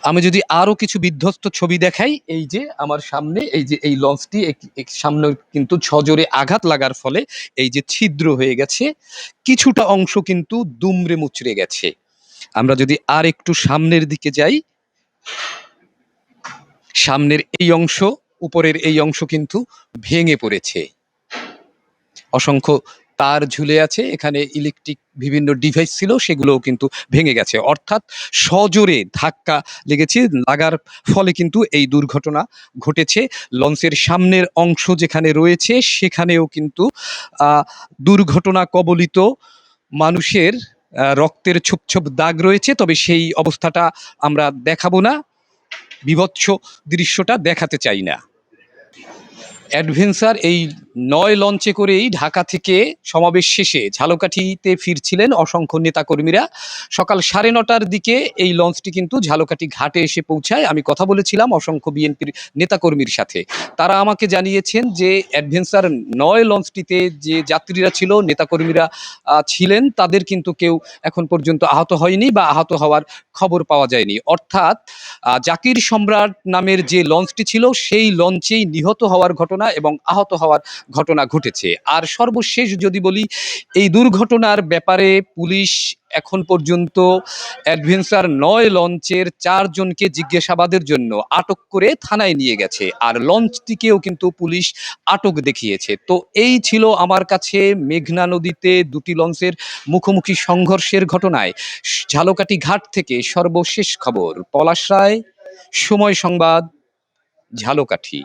আমি যদি আরো কিছু বিধ্বস্ত ছবি দেখাই, এই যে আমার সামনে এই যে এই লঞ্চটি সামনে কিন্তু সজোরে আঘাত লাগার ফলে এই যে ছিদ্র হয়ে গেছে, কিছুটা অংশ কিন্তু দুমড়ে মুচড়ে গেছে। আমরা যদি আর একটু সামনের দিকে যাই, সামনের এই অংশ, উপরের এই অংশ কিন্তু ভেঙে পড়েছে। অসংখ্য তার ঝুলে আছে, এখানে ইলেকট্রিক বিভিন্ন ডিভাইস ছিল, সেগুলোও কিন্তু ভেঙে গেছে। অর্থাৎ সজোরে ধাক্কা লেগেছে, লাগার ফলে কিন্তু এই দুর্ঘটনা ঘটেছে। লঞ্চের সামনের অংশ যেখানে রয়েছে সেখানেও কিন্তু দুর্ঘটনা কবলিত মানুষের রক্তের ছোপ ছোপ দাগ রয়েছে, তবে সেই অবস্থাটা আমরা দেখাবো না, বীভৎস দৃশ্যটা দেখাতে চাই না। অ্যাডভেঞ্চার এই ৯ লঞ্চে করেই ঢাকা থেকে সমাবেশ শেষে ঝালকাঠিতে ফিরছিলেন অসংখ্য নেতাকর্মীরা। সকাল ৯:৩০টার দিকে এই লঞ্চটি কিন্তু ঝালকাঠি ঘাটে এসে পৌঁছায়। আমি কথা বলেছিলাম অসংখ্য বিএনপির নেতাকর্মীর সাথে। তারা আমাকে জানিয়েছেন যে অ্যাডভেঞ্চার ৯ লঞ্চটিতে যে যাত্রীরা ছিল, নেতাকর্মীরা ছিলেন, তাদের কিন্তু কেউ এখন পর্যন্ত আহত হয়নি বা আহত হওয়ার খবর পাওয়া যায়নি। অর্থাৎ জাকির সম্রাট নামের যে লঞ্চটি ছিল সেই লঞ্চেই নিহত হওয়ার ঘটনা এবং আহত হওয়ার ঘটনা ঘটেছে। আর সর্বশেষ যদি বলি, এই দুর্ঘটনার ব্যাপারে পুলিশ এখন পর্যন্ত অ্যাডভেঞ্চার ৯ লঞ্চের ৪ জনকে জিজ্ঞাসাবাদের জন্য আটক করে থানায় নিয়ে গেছে, আর লঞ্চটিকেও কিন্তু পুলিশ আটক দেখিয়েছে। তো এই ছিল আমার কাছে মেঘনা নদীতে দুটি লঞ্চের মুখোমুখি সংঘর্ষের ঘটনায় ঝালকাঠি ঘাট থেকে সর্বশেষ খবর। পলাশ রায়, সময় সংবাদ, ঝালকাঠি।